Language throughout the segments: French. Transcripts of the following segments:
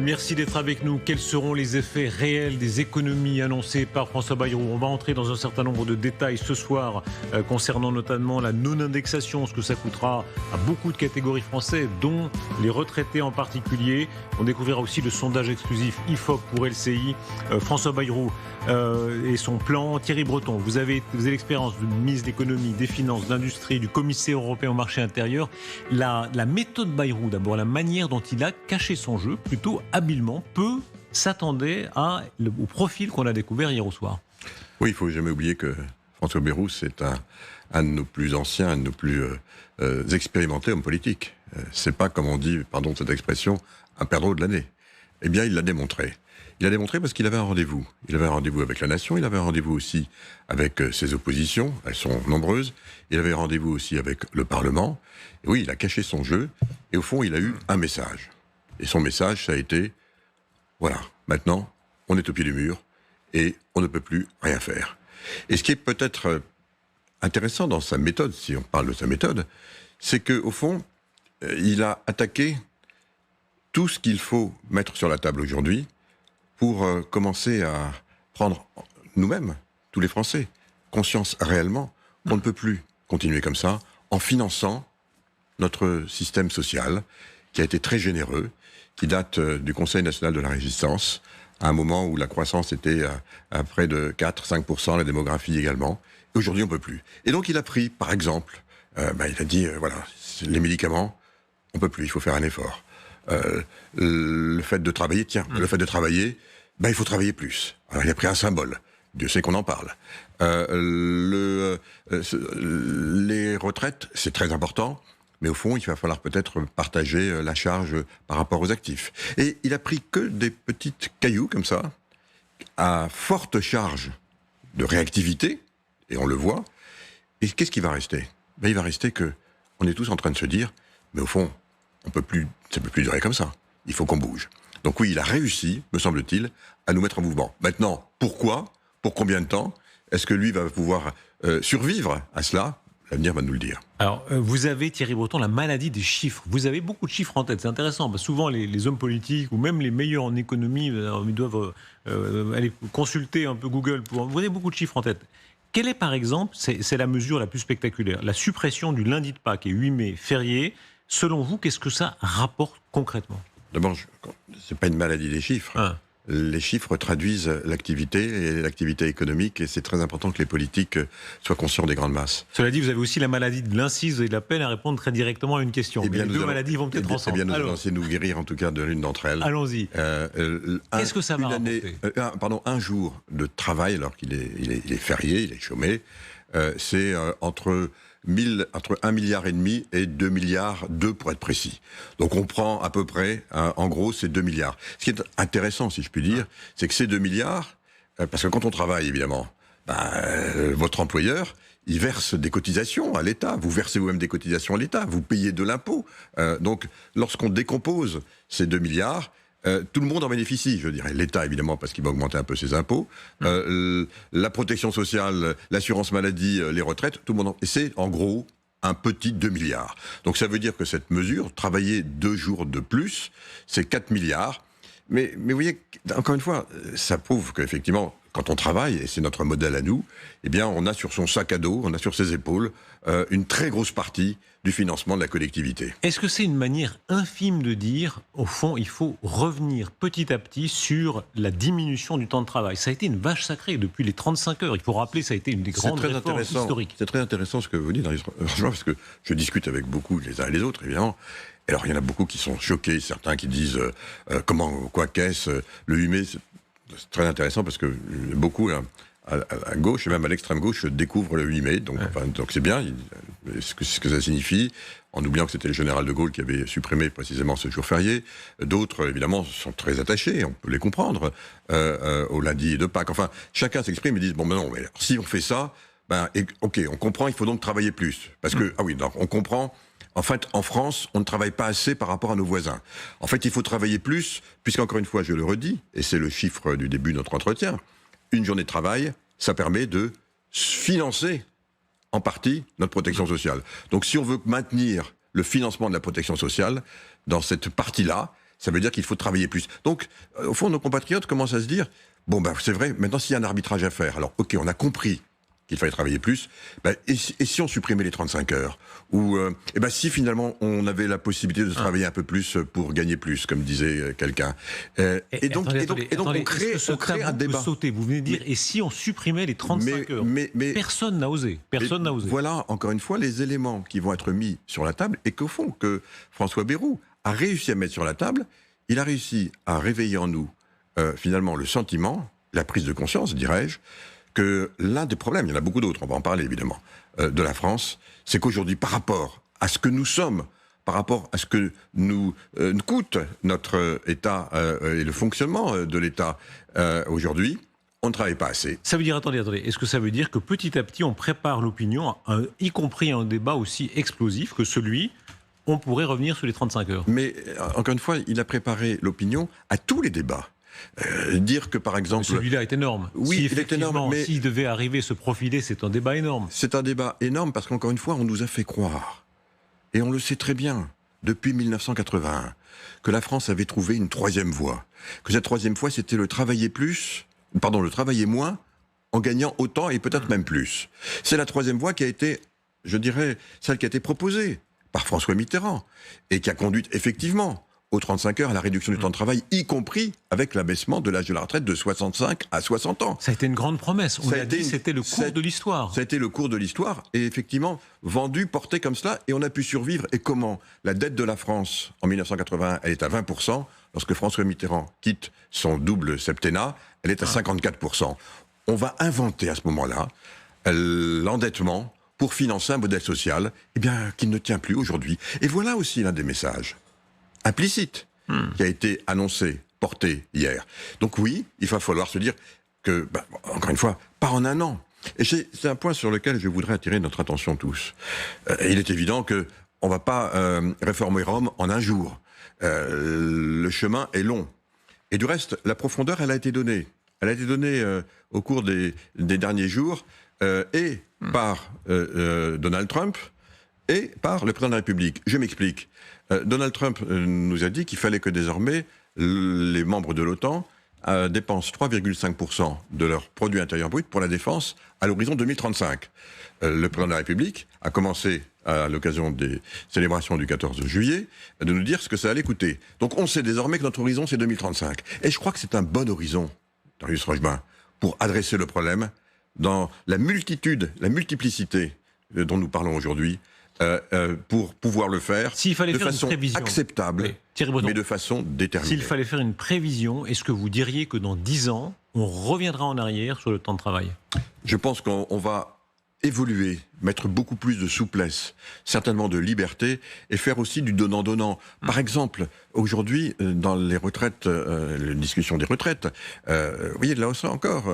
Merci d'être avec nous. Quels seront les effets réels des économies annoncées par François Bayrou? On va entrer dans un certain nombre de détails ce soir concernant notamment la non-indexation, ce que ça coûtera à beaucoup de catégories françaises, dont les retraités en particulier. On découvrira aussi le sondage exclusif IFOP pour LCI. François Bayrou et son plan. Thierry Breton, vous avez l'expérience de ministre de l'économie, des finances, de l'industrie, du commissaire européen au marché intérieur. La méthode Bayrou, d'abord, la manière dont il a caché son jeu, plutôt habilement, peu s'attendait au profil qu'on a découvert hier au soir. Oui, il ne faut jamais oublier que François Bayrou, c'est un de nos plus anciens, un de nos plus expérimentés hommes politiques. C'est pas, comme on dit, pardon de cette expression, un perdreau de l'année. Eh bien, il l'a démontré. Il a démontré parce qu'il avait un rendez-vous. Il avait un rendez-vous avec la nation, il avait un rendez-vous aussi avec ses oppositions, elles sont nombreuses. Il avait un rendez-vous aussi avec le Parlement. Et oui, il a caché son jeu, et au fond, il a eu un message. Et son message, ça a été, voilà, maintenant, on est au pied du mur, et on ne peut plus rien faire. Et ce qui est peut-être intéressant dans sa méthode, si on parle de sa méthode, c'est qu'au fond, il a attaqué tout ce qu'il faut mettre sur la table aujourd'hui pour commencer à prendre nous-mêmes, tous les Français, conscience réellement qu'on ne peut plus continuer comme ça en finançant notre système social qui a été très généreux, qui date du Conseil national de la Résistance, à un moment où la croissance était à près de 4-5%, la démographie également. Et aujourd'hui, on ne peut plus. Et donc, il a pris, par exemple, il a dit, voilà, les médicaments, on ne peut plus, il faut faire un effort. Le fait de travailler, le fait de travailler, il faut travailler plus. Alors, il a pris un symbole. Dieu sait qu'on en parle. Les retraites, c'est très important, mais au fond, il va falloir peut-être partager la charge par rapport aux actifs. Et il a pris que des petites cailloux, comme ça, à forte charge de réactivité, et on le voit. Et qu'est-ce qui va rester ? Il va rester que on est tous en train de se dire, mais au fond, ça ne peut plus durer comme ça. Il faut qu'on bouge. Donc oui, il a réussi, me semble-t-il, à nous mettre en mouvement. Maintenant, pourquoi ? Pour combien de temps ? Est-ce que lui va pouvoir survivre à cela ? L'avenir va nous le dire. Alors, vous avez, Thierry Breton, la maladie des chiffres. Vous avez beaucoup de chiffres en tête, c'est intéressant. Parce que souvent, les hommes politiques, ou même les meilleurs en économie, ils doivent aller consulter un peu Google. Vous avez beaucoup de chiffres en tête. Quelle est, par exemple, c'est la mesure la plus spectaculaire, la suppression du lundi de Pâques et 8 mai férié. Selon vous, qu'est-ce que ça rapporte concrètement ? D'abord, c'est pas une maladie des chiffres. Les chiffres traduisent l'activité et l'activité économique, et c'est très important que les politiques soient conscients des grandes masses. Cela dit, vous avez aussi la maladie de l'incise et de la peine à répondre très directement à une question. Eh bien, les deux maladies vont peut-être ensemble. Eh bien, nous allons essayer de nous guérir, en tout cas, de l'une d'entre elles. Allons-y. Qu'est-ce que ça va rapporter ? Un jour de travail, alors qu'il est férié, il est chômé, c'est entre 1,5 milliard et 2 milliards, pour être précis. Donc on prend à peu près, en gros, c'est 2 milliards. Ce qui est intéressant, si je puis dire, c'est que ces 2 milliards, parce que quand on travaille, évidemment, votre employeur, il verse des cotisations à l'État. Vous versez vous-même des cotisations à l'État. Vous payez de l'impôt. Donc, lorsqu'on décompose ces 2 milliards, tout le monde en bénéficie, je dirais. L'État, évidemment, parce qu'il va augmenter un peu ses impôts. La protection sociale, l'assurance maladie, les retraites, tout le monde et c'est, en gros, un petit 2 milliards. Donc ça veut dire que cette mesure, travailler 2 jours de plus, c'est 4 milliards. Mais vous voyez, encore une fois, ça prouve qu'effectivement, quand on travaille, et c'est notre modèle à nous, eh bien, on a sur son sac à dos, on a sur ses épaules, une très grosse partie du financement de la collectivité. Est-ce que c'est une manière infime de dire, au fond, il faut revenir petit à petit sur la diminution du temps de travail ? Ça a été une vache sacrée depuis les 35 heures. Il faut rappeler, ça a été une des grandes réformes historiques. C'est très intéressant ce que vous dites, parce que je discute avec beaucoup les uns et les autres, évidemment. Alors, il y en a beaucoup qui sont choqués, certains qui disent quoi qu'est-ce, le 8 mai, c'est très intéressant parce que beaucoup à gauche et même à l'extrême gauche découvrent le 8 mai, donc c'est bien, ce que ça signifie, en oubliant que c'était le général de Gaulle qui avait supprimé précisément ce jour férié. D'autres, évidemment, sont très attachés, on peut les comprendre, au lundi de Pâques. Enfin, chacun s'exprime et dit, bon, mais non, mais si on fait ça, ok, on comprend, il faut donc travailler plus. Parce que, donc on comprend. En fait, en France, on ne travaille pas assez par rapport à nos voisins. En fait, il faut travailler plus, puisqu'encore une fois, je le redis, et c'est le chiffre du début de notre entretien, une journée de travail, ça permet de financer en partie notre protection sociale. Donc si on veut maintenir le financement de la protection sociale, dans cette partie-là, ça veut dire qu'il faut travailler plus. Donc, au fond, nos compatriotes commencent à se dire, bon, ben, c'est vrai, maintenant, s'il y a un arbitrage à faire, alors, ok, on a compris qu'il fallait travailler plus, ben, et si on supprimait les 35 heures, ou et ben, si finalement on avait la possibilité de travailler un peu plus pour gagner plus, comme disait quelqu'un. Et donc on crée un débat. Vous venez de dire, et si on supprimait les 35 heures, mais personne n'a osé. Personne n'a osé. Voilà, encore une fois, les éléments qui vont être mis sur la table, et qu'au fond, que François Bayrou a réussi à mettre sur la table, il a réussi à réveiller en nous, finalement, le sentiment, la prise de conscience, dirais-je, que l'un des problèmes, il y en a beaucoup d'autres, on va en parler évidemment, de la France, c'est qu'aujourd'hui, par rapport à ce que nous sommes, par rapport à ce que nous coûte notre État et le fonctionnement de l'État aujourd'hui, on ne travaille pas assez. Ça veut dire, attendez, est-ce que ça veut dire que petit à petit on prépare l'opinion, y compris un débat aussi explosif que celui, on pourrait revenir sur les 35 heures? Mais encore une fois, il a préparé l'opinion à tous les débats. Dire que par exemple... Celui-là est énorme. Oui, si il est énorme, mais... s'il devait arriver se profiler, c'est un débat énorme. C'est un débat énorme parce qu'encore une fois, on nous a fait croire, et on le sait très bien, depuis 1981, que la France avait trouvé une troisième voie. Que cette troisième voie, c'était le travailler moins, en gagnant autant et peut-être même plus. C'est la troisième voie qui a été, je dirais, celle qui a été proposée par François Mitterrand, et qui a conduit effectivement aux 35 heures, à la réduction du temps de travail, y compris avec l'abaissement de l'âge de la retraite de 65 à 60 ans. Ça a été une grande promesse. On a dit c'était le cours de l'histoire. Ça a été le cours de l'histoire, et effectivement, vendu, porté comme cela, et on a pu survivre. Et comment? La dette de la France, en 1981, elle est à 20%. Lorsque François Mitterrand quitte son double septennat, elle est à 54%. On va inventer à ce moment-là l'endettement pour financer un modèle social qui ne tient plus aujourd'hui. Et voilà aussi l'un des messages implicite qui a été annoncé, porté hier. Donc oui, il va falloir se dire que, encore une fois, pas en un an. Et c'est un point sur lequel je voudrais attirer notre attention tous. Il est évident qu'on ne va pas réformer Rome en un jour. Le chemin est long. Et du reste, la profondeur, elle a été donnée. Elle a été donnée au cours des derniers jours par Donald Trump et par le président de la République. Je m'explique. Donald Trump nous a dit qu'il fallait que désormais les membres de l'OTAN dépensent 3,5% de leur produit intérieur brut pour la défense à l'horizon 2035. Le président de la République a commencé, à l'occasion des célébrations du 14 juillet, de nous dire ce que ça allait coûter. Donc on sait désormais que notre horizon, c'est 2035. Et je crois que c'est un bon horizon, Darius Rochebin, pour adresser le problème dans la multiplicité dont nous parlons aujourd'hui, pour pouvoir le faire de façon acceptable, mais de façon déterminée. S'il fallait faire une prévision, est-ce que vous diriez que dans 10 ans, on reviendra en arrière sur le temps de travail? Je pense qu'on va évoluer, mettre beaucoup plus de souplesse, certainement de liberté, et faire aussi du donnant-donnant. Par exemple, aujourd'hui, dans les retraites, les discussions des retraites, vous voyez, là aussi encore,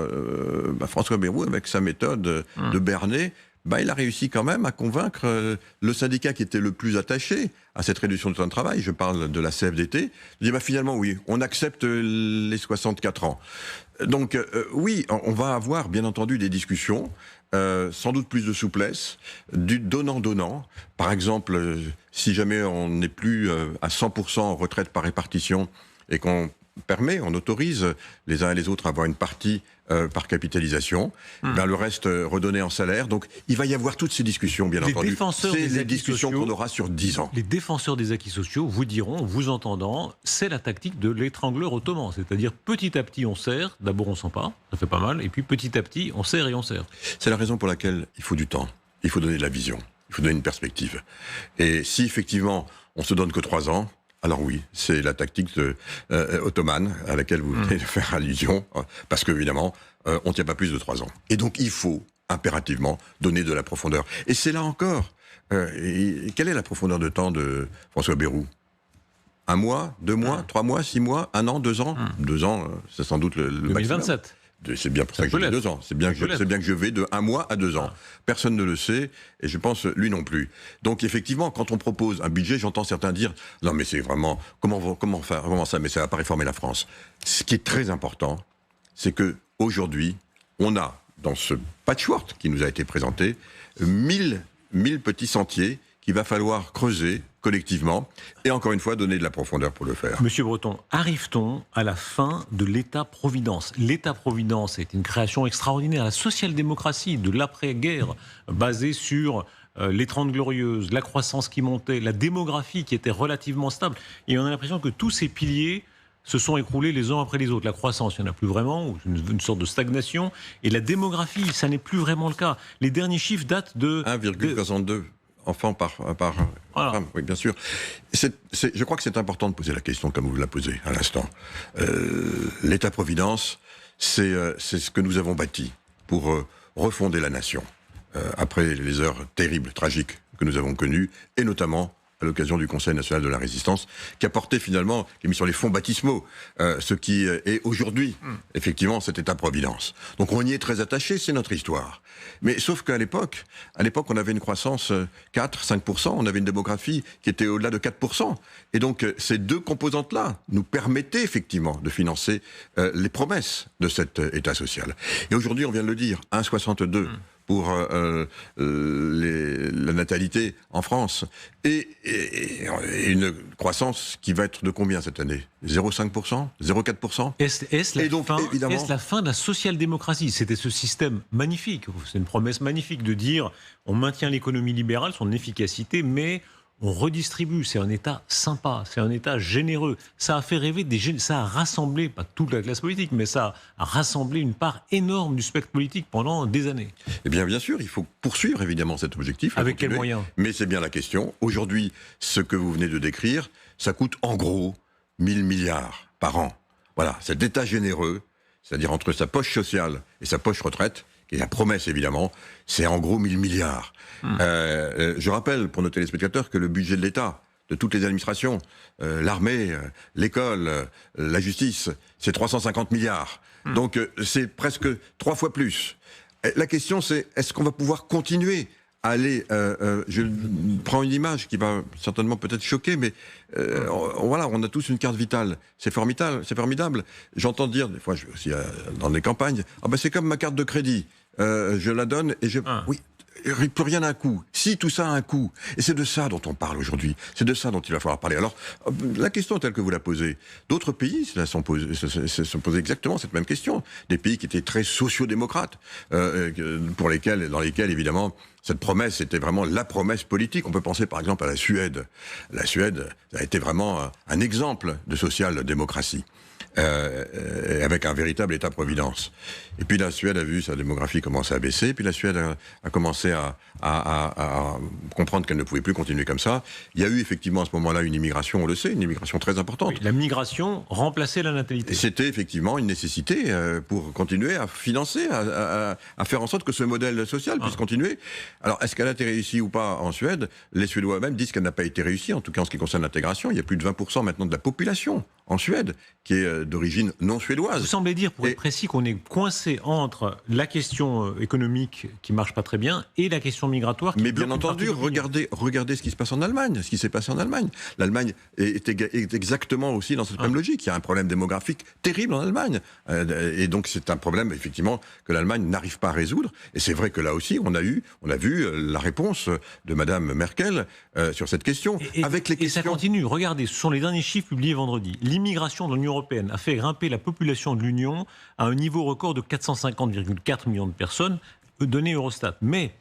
François Bayrou, avec sa méthode de Bernet, il a réussi quand même à convaincre le syndicat qui était le plus attaché à cette réduction du temps de travail, je parle de la CFDT, de dire finalement oui, on accepte les 64 ans. Donc oui, on va avoir bien entendu des discussions, sans doute plus de souplesse, du donnant-donnant. Par exemple, si jamais on n'est plus à 100% en retraite par répartition et qu'on on autorise les uns et les autres à avoir une partie par capitalisation, le reste redonné en salaire. Donc il va y avoir toutes ces discussions, bien entendu. C'est les discussions qu'on aura sur 10 ans. Les défenseurs des acquis sociaux vous diront, vous entendant, c'est la tactique de l'étrangleur ottoman. C'est-à-dire petit à petit on serre, d'abord on sent pas, ça fait pas mal, et puis petit à petit on serre et on serre. C'est la raison pour laquelle il faut du temps, il faut donner de la vision, il faut donner une perspective. Et si effectivement on se donne que 3 ans, alors oui, c'est la tactique ottomane à laquelle vous venez de faire allusion, parce qu'évidemment, on ne tient pas plus de 3 ans. Et donc il faut impérativement donner de la profondeur. Et c'est là encore, quelle est la profondeur de temps de François Bayrou? 1 mois, 2 mois, 3 mois, 6 mois, 1 an, 2 ans 2 ans, c'est sans doute le 2027. C'est bien pour ça que je dis 2 ans. C'est bien que je vais de 1 mois à 2 ans. Personne ne le sait, et je pense lui non plus. Donc effectivement, quand on propose un budget, j'entends certains dire « Non mais c'est vraiment... Comment faire vraiment ça? Mais ça va pas réformer la France. » Ce qui est très important, c'est que aujourd'hui, on a, dans ce patchwork qui nous a été présenté, 1000 petits sentiers qu'il va falloir creuser collectivement et encore une fois donner de la profondeur pour le faire. Monsieur Breton, arrive-t-on à la fin de l'État-providence? L'État-providence est une création extraordinaire. La social-démocratie de l'après-guerre, basée sur les 30 glorieuses, la croissance qui montait, la démographie qui était relativement stable. Et on a l'impression que tous ces piliers se sont écroulés les uns après les autres. La croissance, il n'y en a plus vraiment, une sorte de stagnation. Et la démographie, ça n'est plus vraiment le cas. Les derniers chiffres datent de 1,62 enfants par voilà. femme, oui, bien sûr. Je crois que c'est important de poser la question comme vous la posez à l'instant. L'État-providence, c'est ce que nous avons bâti pour refonder la nation après les heures terribles, tragiques que nous avons connues, et notamment à l'occasion du Conseil national de la résistance, qui a porté finalement, qui a mis sur les fonds baptismaux, ce qui est aujourd'hui, effectivement, cet État-providence. Donc on y est très attaché, c'est notre histoire. Mais sauf qu'à l'époque, on avait une croissance 4-5%, on avait une démographie qui était au-delà de 4%. Et donc ces deux composantes-là nous permettaient effectivement de financer les promesses de cet État social. Et aujourd'hui, on vient de le dire, 1,62 pour la natalité en France, et une croissance qui va être de combien cette année? 0,5%? 0,4%? Est-ce la fin de la social-démocratie? C'était ce système magnifique, c'est une promesse magnifique de dire on maintient l'économie libérale, son efficacité, mais on redistribue, c'est un État sympa, c'est un État généreux. Ça a fait rêver, ça a rassemblé, pas toute la classe politique, mais ça a rassemblé une part énorme du spectre politique pendant des années. Eh bien sûr, il faut poursuivre évidemment cet objectif. Avec quels moyens? Mais c'est bien la question. Aujourd'hui, ce que vous venez de décrire, ça coûte en gros 1000 milliards par an. Voilà, cet État généreux, c'est-à-dire entre sa poche sociale et sa poche retraite, qui est la promesse évidemment, c'est en gros 1000 milliards. Je rappelle pour nos téléspectateurs que le budget de l'État, de toutes les administrations, l'armée, l'école, la justice, c'est 350 milliards. Donc c'est presque 3 fois plus. La question c'est, est-ce qu'on va pouvoir continuer à aller... je prends une image qui va certainement peut-être choquer, mais voilà, on a tous une carte vitale. C'est formidable, c'est formidable. J'entends dire, des fois je vais aussi dans des campagnes, c'est comme ma carte de crédit. Je la donne et oui, plus rien n'a un coût. Si, tout ça a un coût. Et c'est de ça dont on parle aujourd'hui. C'est de ça dont il va falloir parler. Alors, la question telle que vous la posez, d'autres pays se sont posés exactement cette même question. Des pays qui étaient très sociodémocrates, dans lesquels, évidemment, cette promesse était vraiment la promesse politique. On peut penser, par exemple, à la Suède. La Suède a été vraiment un exemple de social-démocratie. Avec un véritable État-providence. Et puis la Suède a vu sa démographie commencer à baisser, puis la Suède a commencé à comprendre qu'elle ne pouvait plus continuer comme ça. Il y a eu effectivement à ce moment-là une immigration, on le sait, une immigration très importante. Oui, la migration remplaçait la natalité. C'était effectivement une nécessité pour continuer à financer, à faire en sorte que ce modèle social puisse continuer. Alors, est-ce qu'elle a été réussie ou pas en Suède? Les Suédois eux-mêmes disent qu'elle n'a pas été réussie, en tout cas en ce qui concerne l'intégration. Il y a plus de 20% maintenant de la population en Suède qui est d'origine non suédoise. Vous semblez dire, pour être précis, qu'on est coincé entre la question économique qui marche pas très bien et la question migratoire qui... Mais bien entendu, regardez ce qui se passe en Allemagne, ce qui s'est passé en Allemagne. L'Allemagne est exactement aussi dans cette même logique. Il y a un problème démographique terrible en Allemagne. Et donc c'est un problème, effectivement, que l'Allemagne n'arrive pas à résoudre. Et c'est vrai que là aussi, on a vu la réponse de Madame Merkel sur cette question. Et ça continue. Regardez, ce sont les derniers chiffres publiés vendredi. L'immigration dans l'Union européenne a fait grimper la population de l'Union à un niveau record de 450,4 millions de personnes, données Eurostat. Mais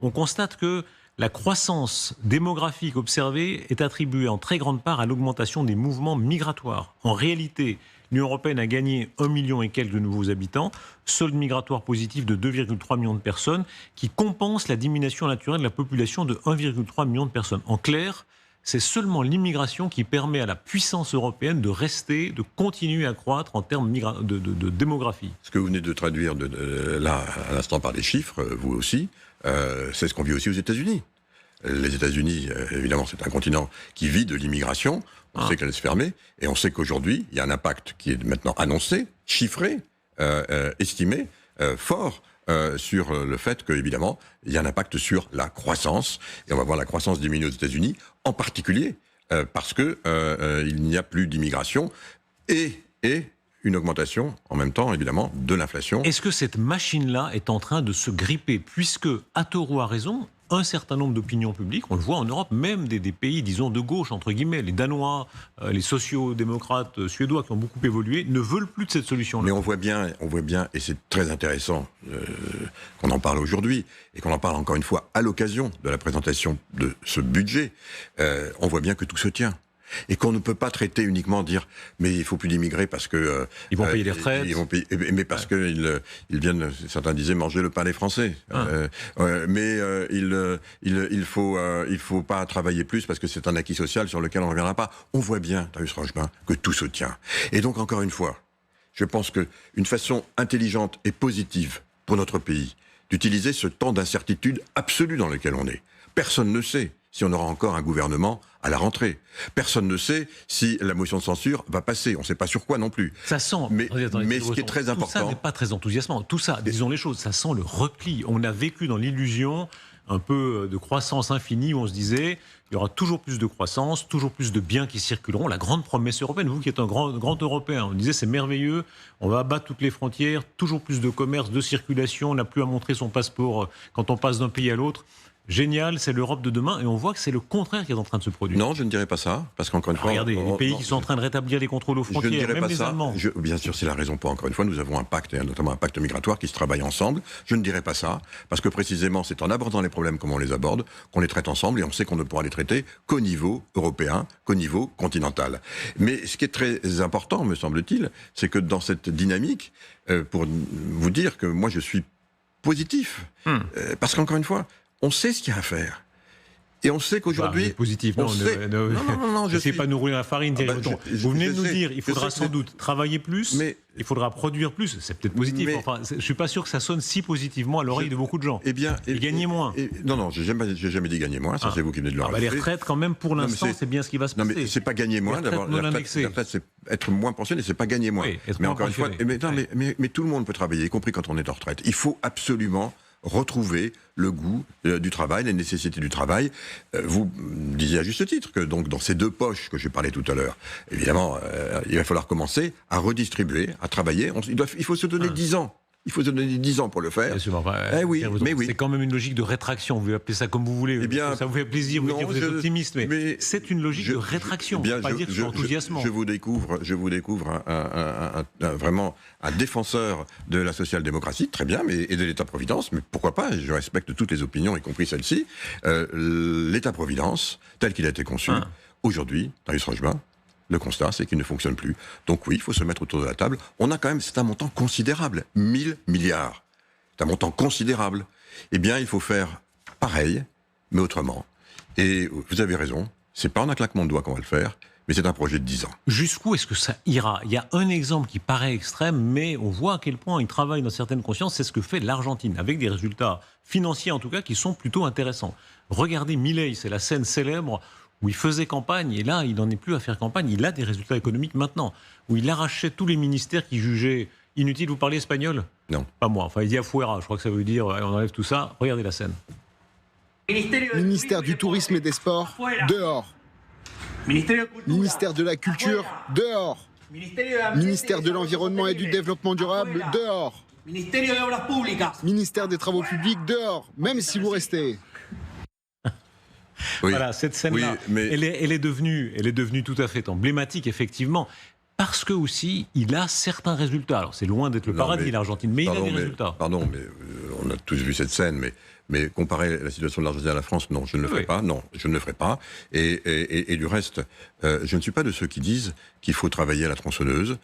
on constate que la croissance démographique observée est attribuée en très grande part à l'augmentation des mouvements migratoires. En réalité, l'Union européenne a gagné 1 million et quelques de nouveaux habitants, solde migratoire positif de 2,3 millions de personnes, qui compense la diminution naturelle de la population de 1,3 million de personnes. En clair, c'est seulement l'immigration qui permet à la puissance européenne de rester, de continuer à croître en termes de démographie. Ce que vous venez de traduire là, à l'instant par des chiffres, vous aussi, c'est ce qu'on vit aussi aux États-Unis. Les États-Unis, évidemment, c'est un continent qui vit de l'immigration. On sait qu'elle se fermer. Et on sait qu'aujourd'hui, il y a un impact qui est maintenant annoncé, chiffré, estimé, fort, sur le fait qu'évidemment, il y a un impact sur la croissance. Et on va voir la croissance diminuer aux États-Unis, en particulier parce que il n'y a plus d'immigration et une augmentation, en même temps, évidemment, de l'inflation. Est-ce que cette machine-là est en train de se gripper, puisque, à tort ou à raison, un certain nombre d'opinions publiques, on le voit en Europe, même des pays, disons, de gauche, entre guillemets, les Danois, les sociaux-démocrates suédois qui ont beaucoup évolué, ne veulent plus de cette solution-là. Mais on voit bien, et c'est très intéressant qu'on en parle aujourd'hui, et qu'on en parle encore une fois à l'occasion de la présentation de ce budget, on voit bien que tout se tient. Et qu'on ne peut pas traiter uniquement, dire mais il faut plus d'immigrés parce que ils vont payer les retraites, mais parce que ils viennent, certains disaient, manger le pain des Français. Il faut pas travailler plus parce que c'est un acquis social sur lequel on ne reviendra pas. On voit bien, Darius Rochebin, que tout se tient. Et donc encore une fois, je pense qu'une façon intelligente et positive pour notre pays d'utiliser ce temps d'incertitude absolue dans lequel on est. Personne ne sait si on aura encore un gouvernement à la rentrée. Personne ne sait si la motion de censure va passer. On ne sait pas sur quoi non plus. Ça sent. Mais ce qui est très important... Tout ça n'est pas très enthousiasmant. Tout ça, disons les choses, ça sent le repli. On a vécu dans l'illusion un peu de croissance infinie où on se disait il y aura toujours plus de croissance, toujours plus de biens qui circuleront. La grande promesse européenne, vous qui êtes un grand Européen, on disait c'est merveilleux, on va abattre toutes les frontières, toujours plus de commerce, de circulation, on n'a plus à montrer son passeport quand on passe d'un pays à l'autre. Génial, c'est l'Europe de demain, et on voit que c'est le contraire qui est en train de se produire. Non, je ne dirais pas ça, parce qu'encore une fois... Regardez, les pays qui sont en train de rétablir les contrôles aux frontières, même les Allemands. Bien sûr, c'est la raison pour, encore une fois, nous avons un pacte, et notamment un pacte migratoire qui se travaille ensemble. Je ne dirais pas ça, parce que précisément, c'est en abordant les problèmes comme on les aborde, qu'on les traite ensemble, et on sait qu'on ne pourra les traiter qu'au niveau européen, qu'au niveau continental. Mais ce qui est très important, me semble-t-il, c'est que dans cette dynamique, pour vous dire que moi je suis positif, parce qu'encore une fois, on sait ce qu'il y a à faire. Et on sait qu'aujourd'hui... positif, non, non, je ne sais pas nourrir la farine. Vous venez de nous dire, il faudra sans doute travailler plus, il faudra produire plus. C'est peut-être positif. Enfin, je ne suis pas sûr que ça sonne si positivement à l'oreille de beaucoup de gens. Et gagner moins. Non, je n'ai jamais dit gagner moins. Ça, c'est vous qui venez de le rajouter. Les retraites, quand même, pour l'instant, c'est bien ce qui va se passer. Non, mais c'est pas gagner moins. D'abord, la retraite, c'est être moins pensionné, c'est pas gagner moins. Oui, mais encore une fois, mais tout le monde peut travailler, y compris quand on est en retraite. Il faut absolument retrouver le goût du travail, les nécessités du travail. Vous disiez à juste titre que donc dans ces deux poches que j'ai parlé tout à l'heure, évidemment, il va falloir commencer à redistribuer, à travailler. Il faut se donner 10 ans. Il faut se donner 10 ans pour le faire. Bien sûr, oui. C'est quand même une logique de rétraction. Vous pouvez appeler ça comme vous voulez. Ça vous fait plaisir, vous êtes optimiste, mais c'est une logique de rétraction. On ne peut pas dire que c'est enthousiasmant. Je vous découvre vraiment un défenseur de la social-démocratie, très bien, et de l'État-providence, mais pourquoi pas, je respecte toutes les opinions, y compris celle-ci. L'État-providence, tel qu'il a été conçu, aujourd'hui, Darius Rochebin, le constat, c'est qu'il ne fonctionne plus. Donc oui, il faut se mettre autour de la table. On a quand même, c'est un montant considérable, 1000 milliards. C'est un montant considérable. Eh bien, il faut faire pareil, mais autrement. Et vous avez raison, c'est pas en un claquement de doigts qu'on va le faire, mais c'est un projet de 10 ans. Jusqu'où est-ce que ça ira ? Il y a un exemple qui paraît extrême, mais on voit à quel point il travaille dans certaines consciences. C'est ce que fait l'Argentine, avec des résultats financiers en tout cas, qui sont plutôt intéressants. Regardez Milei, c'est la scène célèbre où il faisait campagne, et là, il n'en est plus à faire campagne. Il a des résultats économiques maintenant, où il arrachait tous les ministères qu'il jugeait inutiles. Vous parlez espagnol ? Non. Pas moi. Enfin, il dit afuera, je crois que ça veut dire on enlève tout ça. Regardez la scène. Ministère du Tourisme et des Sports, dehors. Ministère de la Culture, dehors. Ministère de l'Environnement et du Développement durable, dehors. Ministère des Travaux publics, dehors, même si vous restez. Oui. Voilà, cette scène-là, elle est devenue tout à fait emblématique, effectivement, parce que aussi, il a certains résultats. Alors, c'est loin d'être le paradis, l'Argentine, mais il a des résultats. Pardon, mais on a tous vu cette scène, mais comparer la situation de l'Argentine à la France, non, je ne le ferai pas. Non, je ne le ferai pas. Et du reste, je ne suis pas de ceux qui disent qu'il faut travailler à la tronçonneuse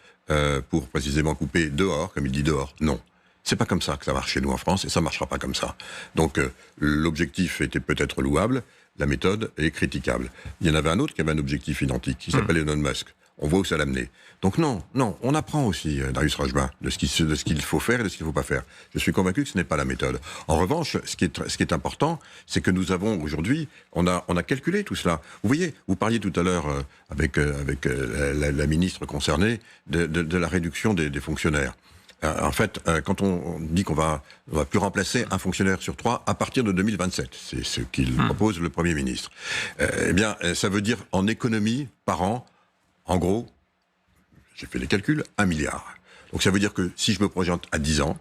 pour précisément couper dehors, comme il dit dehors. Non. C'est pas comme ça que ça marche chez nous en France, et ça marchera pas comme ça. Donc, l'objectif était peut-être louable, la méthode est critiquable. Il y en avait un autre qui avait un objectif identique, qui s'appelle Elon Musk. On voit où ça l'a mené. Donc non, on apprend aussi, Darius Rochebin, de ce qu'il faut faire et de ce qu'il ne faut pas faire. Je suis convaincu que ce n'est pas la méthode. En revanche, ce qui est important, c'est que nous avons aujourd'hui, on a calculé tout cela. Vous voyez, vous parliez tout à l'heure avec la ministre concernée de la réduction des fonctionnaires. En fait, quand on dit qu'on va plus remplacer un fonctionnaire sur 3 à partir de 2027, c'est ce qu'il propose le Premier ministre. Eh bien, ça veut dire en économie par an, en gros, j'ai fait les calculs, 1 milliard. Donc ça veut dire que si je me projette à 10 ans,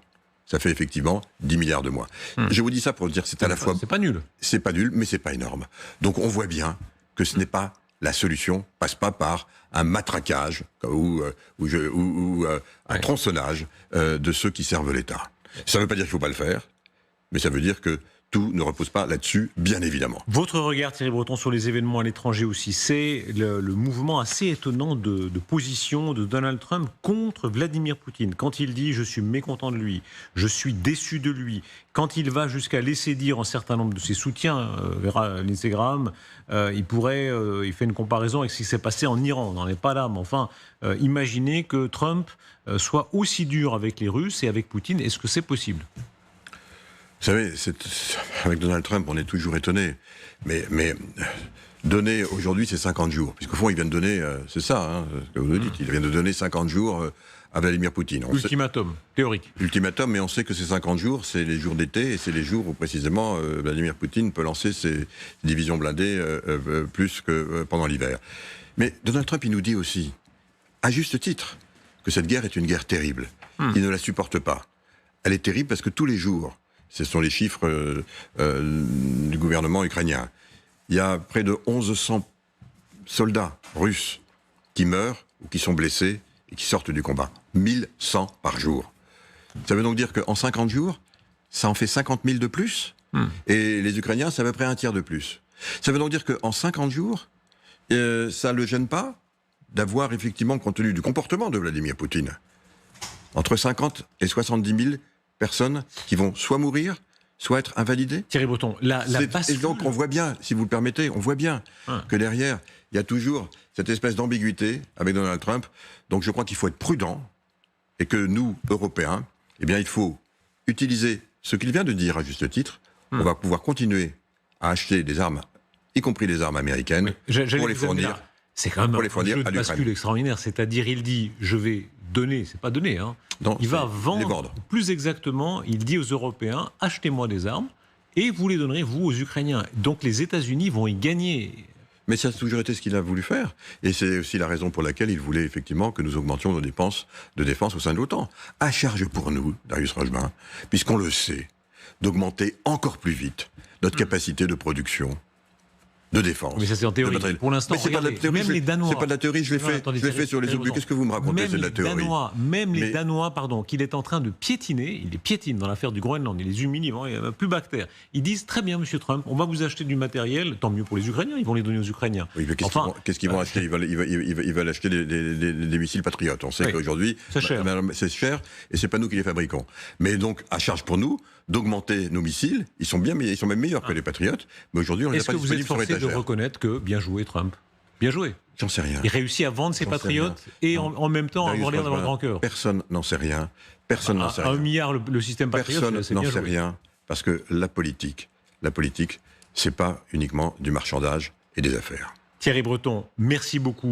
ça fait effectivement 10 milliards de moins. Je vous dis ça pour dire que c'est à la fois... C'est pas nul. C'est pas nul, mais c'est pas énorme. Donc on voit bien que ce n'est pas la solution, passe pas par un matraquage ou un tronçonnage de ceux qui servent l'État. Ça ne veut pas dire qu'il ne faut pas le faire, mais ça veut dire que tout ne repose pas là-dessus, bien évidemment. Votre regard, Thierry Breton, sur les événements à l'étranger aussi, c'est le mouvement assez étonnant de position de Donald Trump contre Vladimir Poutine. Quand il dit « je suis mécontent de lui, je suis déçu de lui », quand il va jusqu'à laisser dire un certain nombre de ses soutiens, vers Lindsey Graham, il fait une comparaison avec ce qui s'est passé en Iran. On n'en est pas là, mais enfin, imaginez que Trump soit aussi dur avec les Russes et avec Poutine. Est-ce que c'est possible ? Vous savez, avec Donald Trump, on est toujours étonné. Mais donner aujourd'hui, c'est 50 jours. Puisqu'au fond, il vient de donner, c'est ça, hein, ce que vous nous dites, il vient de donner 50 jours à Vladimir Poutine. Ultimatum, théorique. Ultimatum, mais on sait que ces 50 jours, c'est les jours d'été, et c'est les jours où précisément Vladimir Poutine peut lancer ses divisions blindées plus que pendant l'hiver. Mais Donald Trump, il nous dit aussi, à juste titre, que cette guerre est une guerre terrible. Il ne la supporte pas. Elle est terrible parce que tous les jours, ce sont les chiffres du gouvernement ukrainien. Il y a près de 1100 soldats russes qui meurent ou qui sont blessés et qui sortent du combat. 1100 par jour. Ça veut donc dire qu'en 50 jours, ça en fait 50 000 de plus. Et les Ukrainiens, c'est à peu près un tiers de plus. Ça veut donc dire qu'en 50 jours, ça ne le gêne pas d'avoir effectivement, compte tenu du comportement de Vladimir Poutine, entre 50 et 70 000 personnes qui vont soit mourir, soit être invalidées. Thierry Breton, la bascule... Et donc on voit bien, si vous le permettez, on voit bien que derrière, il y a toujours cette espèce d'ambiguïté avec Donald Trump. Donc je crois qu'il faut être prudent et que nous, Européens, eh bien il faut utiliser ce qu'il vient de dire à juste titre. On va pouvoir continuer à acheter des armes, y compris des armes américaines, pour les fournir. C'est quand même un jeu de bascule extraordinaire. C'est-à-dire, il dit, je vais donner, c'est pas donner, hein. Non, il va vendre, plus exactement, il dit aux Européens, achetez-moi des armes, et vous les donnerez, vous, aux Ukrainiens. Donc les États-Unis vont y gagner. Mais ça a toujours été ce qu'il a voulu faire. Et c'est aussi la raison pour laquelle il voulait effectivement que nous augmentions nos dépenses de défense au sein de l'OTAN. À charge pour nous, Darius Rojban, puisqu'on le sait, d'augmenter encore plus vite notre capacité de production, de défense. Mais ça c'est en théorie. Pour l'instant, même les Danois. C'est pas de la théorie, je l'ai fait sur les obus. Qu'est-ce que vous me racontez, c'est de la théorie. Les Danois, qu'il est en train de piétiner, il les piétine dans l'affaire du Groenland, il les humilie, il n'y a plus bactère. Ils disent très bien, monsieur Trump, on va vous acheter du matériel, tant mieux pour les Ukrainiens, ils vont les donner aux Ukrainiens. Oui, mais qu'est-ce qu'ils vont acheter ? Ils veulent acheter des missiles patriotes. On sait qu'aujourd'hui, c'est cher et c'est pas nous qui les fabriquons. Mais donc, à charge pour nous d'augmenter nos missiles, ils sont même meilleurs que les patriotes, mais aujourd'hui on les a pas disponibles sur l'étagère. Est-ce que vous êtes forcé de reconnaître que, bien joué Trump, bien joué. J'en sais rien. Il réussit à vendre ses patriotes et en même temps à avoir l'air d'avoir grand cœur. Personne n'en sait rien. Personne n'en sait rien. 1 milliard le système patriote, personne n'en sait rien, parce que la politique, c'est pas uniquement du marchandage et des affaires. Thierry Breton, merci beaucoup.